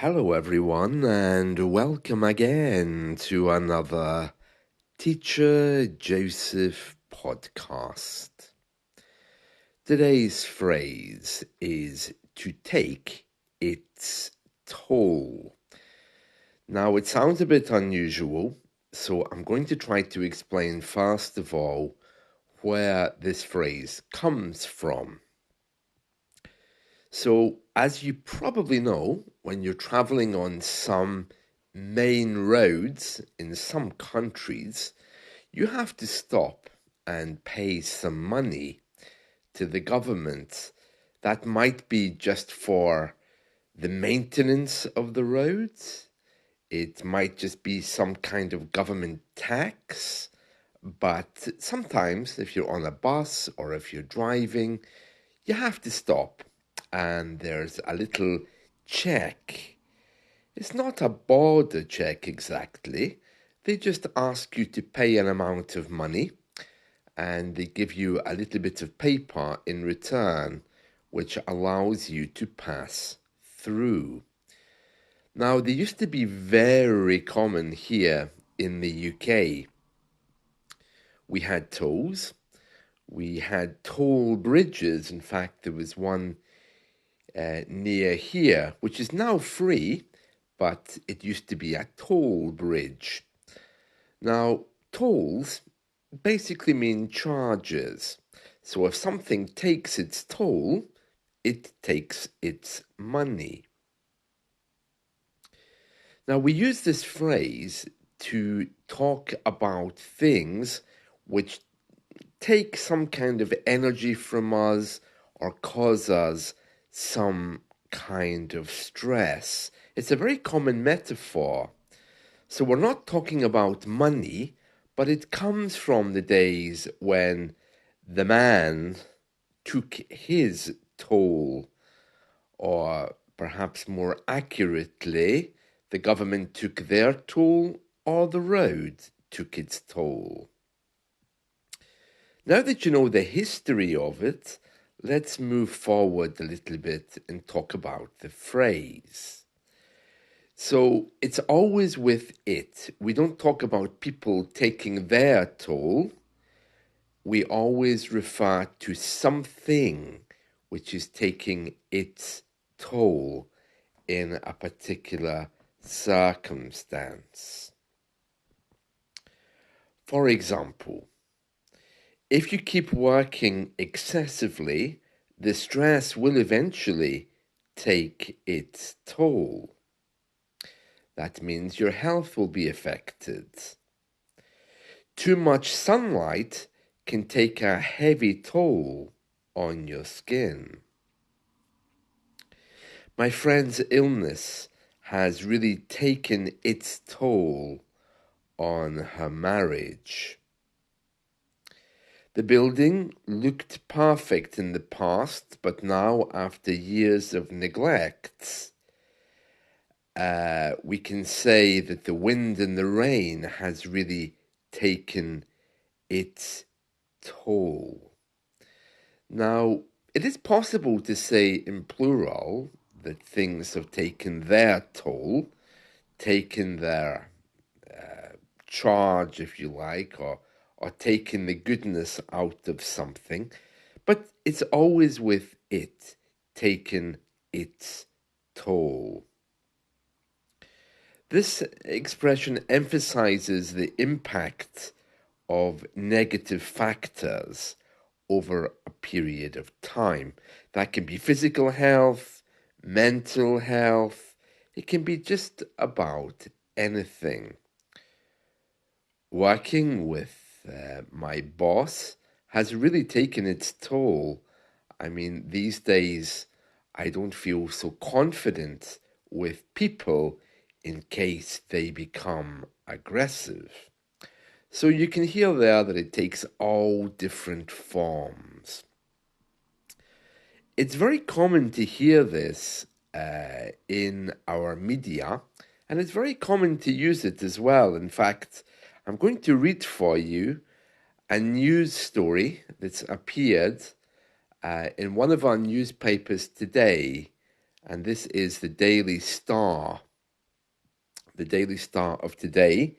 Hello, everyone, and welcome again to another Teacher Joseph podcast. Today's phrase is to take its toll. Now, it sounds a bit unusual, so I'm going to try to explain first of all where this phrase comes from. So, as you probably know, when you're traveling on some main roads in some countries, you have to stop and pay some money to the government. That might be just for the maintenance of the roads. It might just be some kind of government tax. But sometimes, if you're on a bus or if you're driving, you have to stop and there's a little check. It's not a border check exactly. They just ask you to pay an amount of money and they give you a little bit of paper in return, which allows you to pass through. Now, they used to be very common here in the UK. We had tolls. We had toll bridges. In fact, there was one near here, which is now free, but it used to be a toll bridge. Now, tolls basically mean charges. So if something takes its toll, it takes its money. Now, we use this phrase to talk about things which take some kind of energy from us or cause us some kind of stress. It's a very common metaphor. So we're not talking about money, but it comes from the days when the man took his toll, or perhaps more accurately, the government took their toll, or the road took its toll. Now that you know the history of it, let's move forward a little bit and talk about the phrase. So it's always with it. We don't talk about people taking their toll. We always refer to something which is taking its toll in a particular circumstance. For example, if you keep working excessively, the stress will eventually take its toll. That means your health will be affected. Too much sunlight can take a heavy toll on your skin. My friend's illness has really taken its toll on her marriage. The building looked perfect in the past, but now, after years of neglect, we can say that the wind and the rain has really taken its toll. Now, it is possible to say in plural that things have taken their toll, taken their charge, if you like, or taken the goodness out of something, but it's always with it, taken its toll. This expression emphasizes the impact of negative factors over a period of time. That can be physical health, mental health, it can be just about anything. Working with my boss has really taken its toll. I mean, these days I don't feel so confident with people in case they become aggressive. So you can hear there that it takes all different forms. It's very common to hear this in our media, and it's very common to use it as well. In fact, I'm going to read for you a news story that's appeared in one of our newspapers today, and this is the Daily Star. The Daily Star of today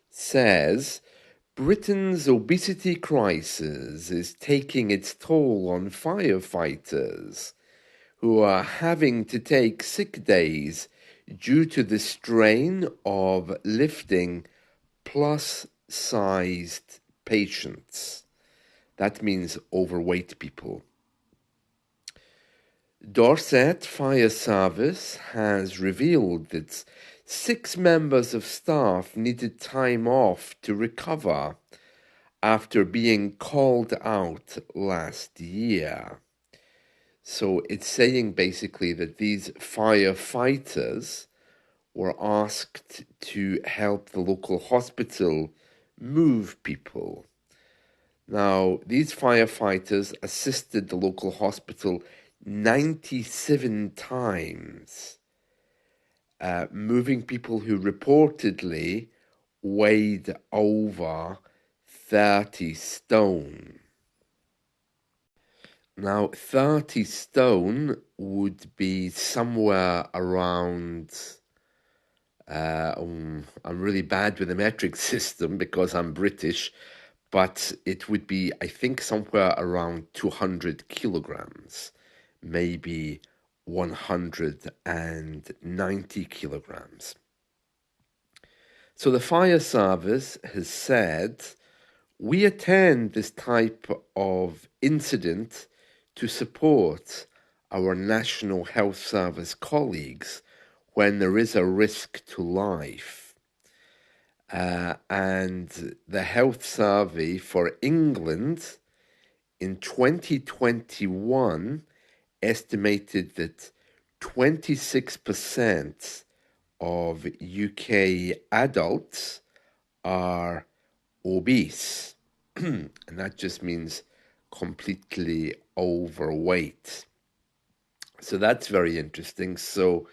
says Britain's obesity crisis is taking its toll on firefighters who are having to take sick days due to the strain of lifting plus-sized patients. That means overweight people. Dorset Fire Service has revealed that 6 members of staff needed time off to recover after being called out last year. So it's saying basically that these firefighters were asked to help the local hospital move people. Now, these firefighters assisted the local hospital 97 times, moving people who reportedly weighed over 30 stone. Now, 30 stone would be somewhere around, I'm really bad with the metric system because I'm British, but it would be, I think, somewhere around 200 kilograms, maybe 190 kilograms. So the fire service has said, we attend this type of incident to support our National Health Service colleagues when there is a risk to life. And the Health Survey for England in 2021 estimated that 26% of UK adults are obese, and that just means completely overweight. So that's very interesting. So,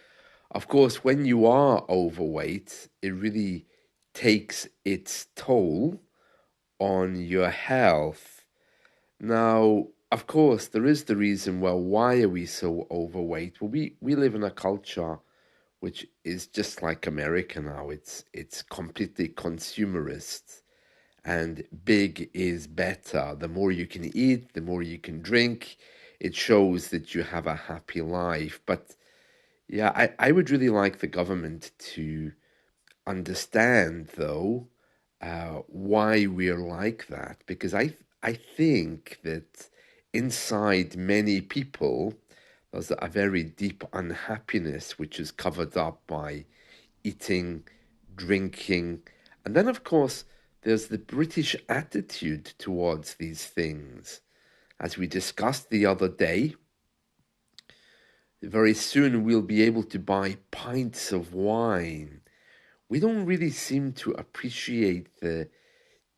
of course, when you are overweight, it really takes its toll on your health. Now, of course, there is the reason, well, why are we so overweight? Well, we live in a culture which is just like America now. It's completely consumerist, and big is better. The more you can eat, the more you can drink. It shows that you have a happy life. But yeah, I would really like the government to understand, though, why we're like that, because I think that inside many people there's a very deep unhappiness which is covered up by eating, drinking, and then of course there's the British attitude towards these things. As we discussed the other day, very soon we'll be able to buy pints of wine. We don't really seem to appreciate the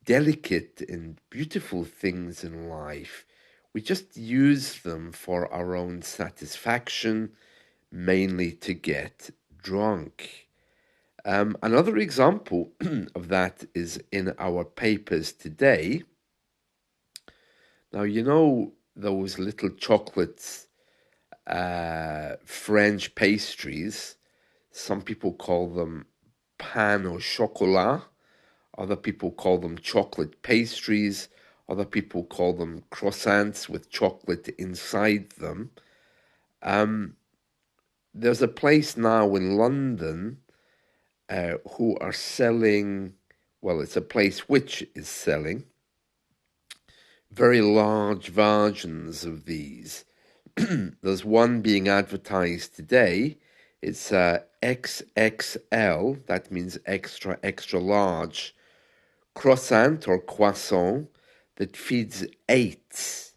delicate and beautiful things in life. We just use them for our own satisfaction, mainly to get drunk. Another example of that is in our papers today. Now, you know those little chocolates, French pastries. Some people call them pain au chocolat. Other people call them chocolate pastries. Other people call them croissants with chocolate inside them. There's a place now in London who are selling, well, it's a place which is selling very large versions of these. There's one being advertised today. It's XXL, that means extra, extra large, croissant or croissant that feeds 8,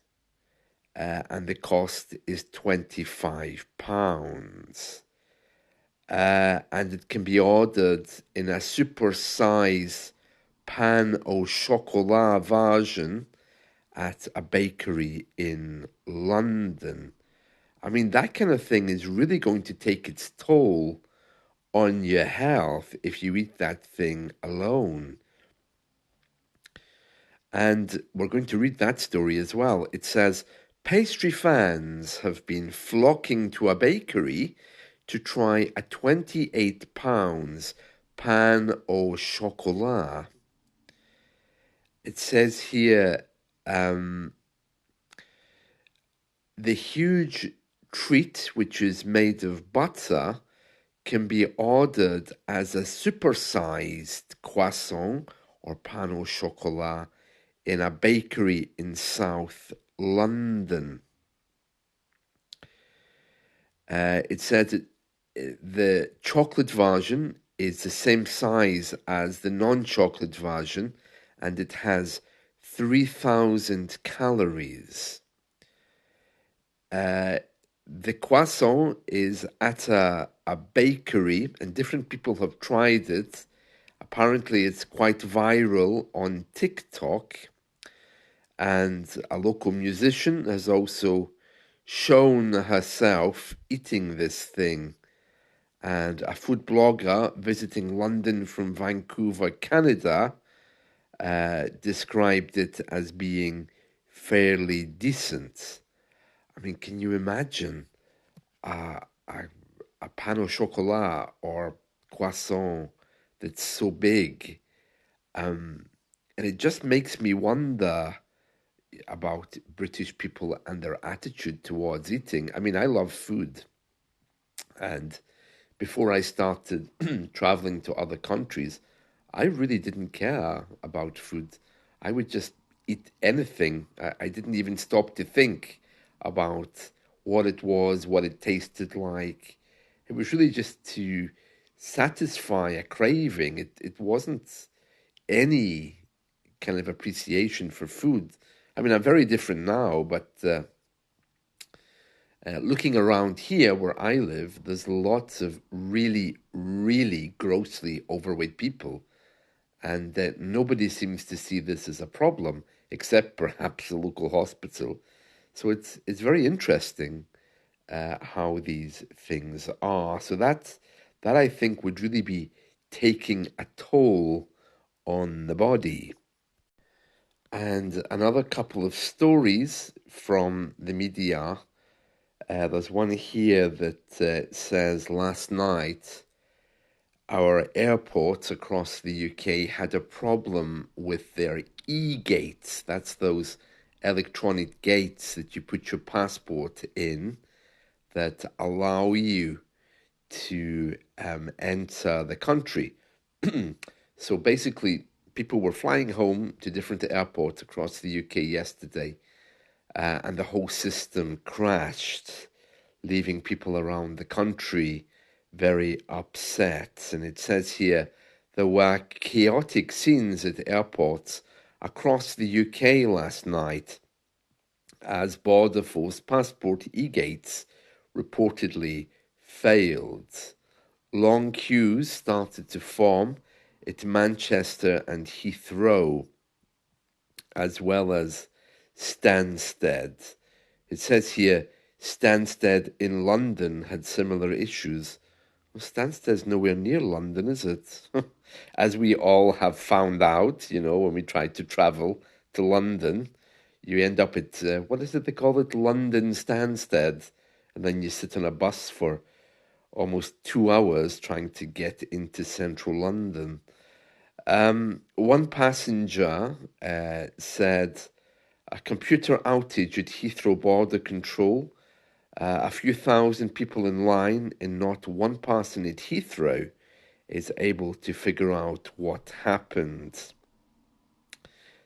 and the cost is £25. And it can be ordered in a super size pain au chocolat version at a bakery in London. I mean, that kind of thing is really going to take its toll on your health if you eat that thing alone. And we're going to read that story as well. It says, Pastry fans have been flocking to a bakery to try a £28 pan au chocolat. It says here the huge treat, which is made of butter, can be ordered as a supersized croissant or pan au chocolat in a bakery in South London. It said that the chocolate version is the same size as the non-chocolate version, and it has 3,000 calories. The croissant is at a bakery, and different people have tried it. Apparently, it's quite viral on TikTok, and a local musician has also shown herself eating this thing. And a food blogger visiting London from Vancouver, Canada, described it as being fairly decent. I mean, can you imagine a, a, a pan au chocolat or croissant that's so big? And it just makes me wonder about British people and their attitude towards eating. I mean, I love food. And before I started traveling to other countries, I really didn't care about food. I would just eat anything. I didn't even stop to think about what it was, what it tasted like. It was really just to satisfy a craving. It wasn't any kind of appreciation for food. I mean, I'm very different now, but looking around here where I live, there's lots of really, really grossly overweight people, and nobody seems to see this as a problem, except perhaps the local hospital. So it's very interesting how these things are. So that I think would really be taking a toll on the body. And another couple of stories from the media. There's one here that says last night our airports across the UK had a problem with their e-gates. That's those electronic gates that you put your passport in that allow you to enter the country. So basically, people were flying home to different airports across the UK yesterday, and the whole system crashed, leaving people around the country very upset. And it says here there were chaotic scenes at airports across the UK last night as Border Force passport e-gates reportedly failed. Long queues started to form at Manchester and Heathrow, as well as Stansted. It says here Stansted in London had similar issues. Well, Stansted's nowhere near London, is it? As we all have found out, when we try to travel to London, you end up at, what is it they call it? London Stansted. And then you sit on a bus for almost 2 hours trying to get into central London. One passenger said a computer outage at Heathrow border control, a few thousand people in line, and not one person at Heathrow is able to figure out what happened.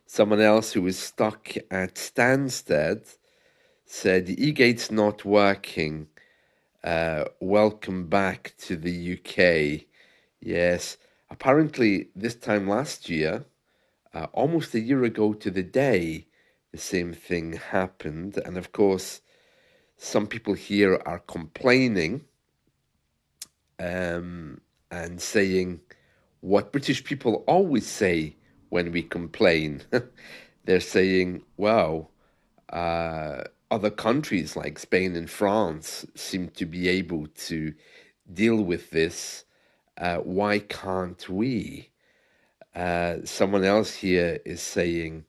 Someone else who was stuck at Stansted said, the e-gate's not working. Welcome back to the UK. Yes, apparently this time last year, almost a year ago to the day, the same thing happened. And of course, some people here are complaining and saying what British people always say when we complain. They're saying, wow, other countries like Spain and France seem to be able to deal with this. Why can't we? Someone else here is saying,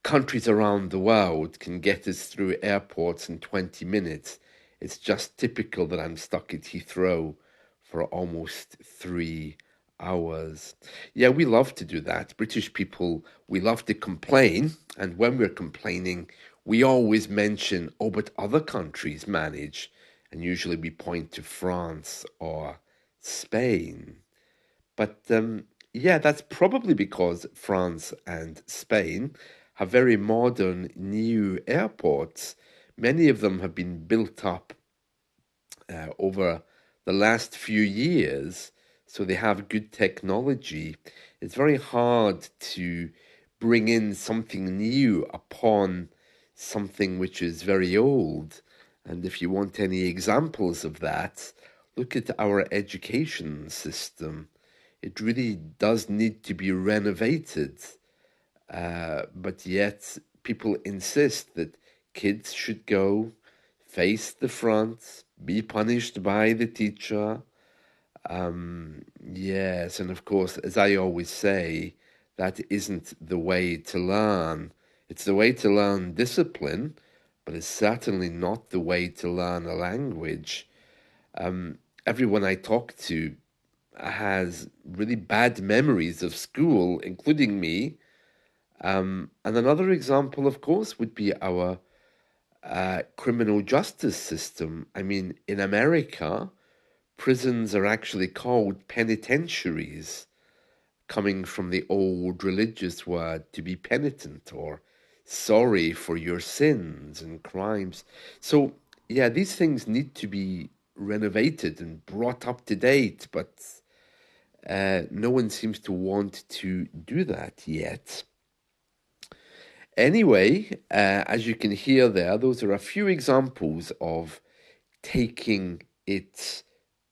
countries around the world can get us through airports in 20 minutes. It's just typical that I'm stuck at Heathrow for almost 3 hours. Yeah, we love to do that. British people, we love to complain. And when we're complaining, we always mention, oh, but other countries manage. And usually we point to France or Spain. But yeah, that's probably because France and Spain have very modern new airports. Many of them have been built up over the last few years, so they have good technology. It's very hard to bring in something new upon something which is very old. And if you want any examples of that, look at our education system. It really does need to be renovated, but yet people insist that kids should go face the front, be punished by the teacher. Yes, and of course, as I always say, that isn't the way to learn. It's the way to learn discipline, but it's certainly not the way to learn a language. Everyone I talk to has really bad memories of school, including me. And another example, of course, would be our criminal justice system. I mean, in America, prisons are actually called penitentiaries, coming from the old religious word to be penitent or sorry for your sins and crimes. So, yeah, these things need to be renovated and brought up to date, but no one seems to want to do that yet. Anyway, as you can hear there, those are a few examples of taking its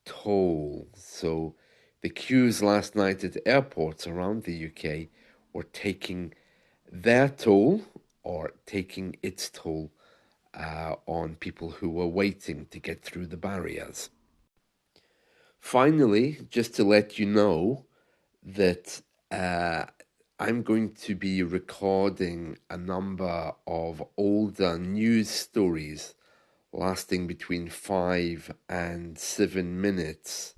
toll. So the queues last night at airports around the UK were taking their toll or taking its toll on people who were waiting to get through the barriers. Finally, just to let you know that I'm going to be recording a number of older news stories lasting between 5 and 7 minutes,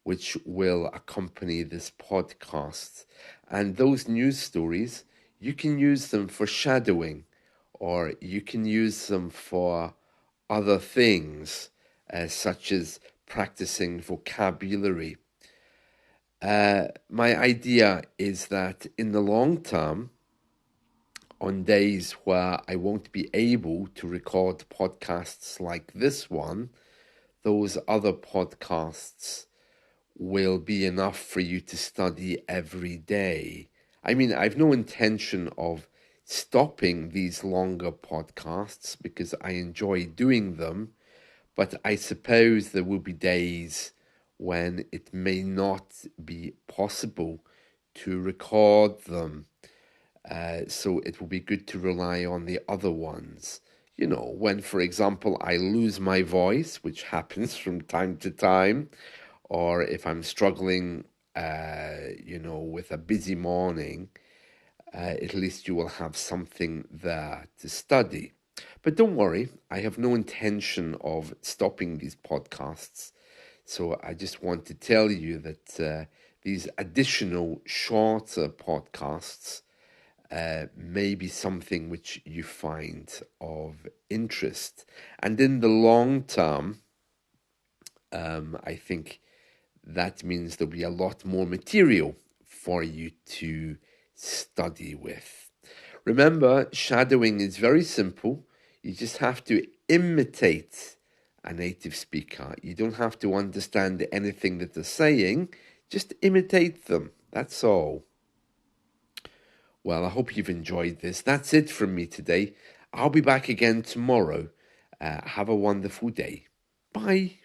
which will accompany this podcast. And those news stories, you can use them for shadowing, or you can use them for other things, such as practicing vocabulary. My idea is that in the long term, on days where I won't be able to record podcasts like this one, those other podcasts will be enough for you to study every day. I mean, I've no intention of stopping these longer podcasts because I enjoy doing them, but I suppose there will be days when it may not be possible to record them. So it will be good to rely on the other ones. You know, when, for example, I lose my voice, which happens from time to time, or if I'm struggling, with a busy morning, at least you will have something there to study. But don't worry, I have no intention of stopping these podcasts. So I just want to tell you that these additional shorter podcasts may be something which you find of interest. And in the long term, I think that means there'll be a lot more material for you to study with. Remember, shadowing is very simple. You just have to imitate a native speaker. You don't have to understand anything that they're saying, just imitate them. That's all. Well, I hope you've enjoyed this. That's it from me today. I'll be back again tomorrow. Have a wonderful day. Bye.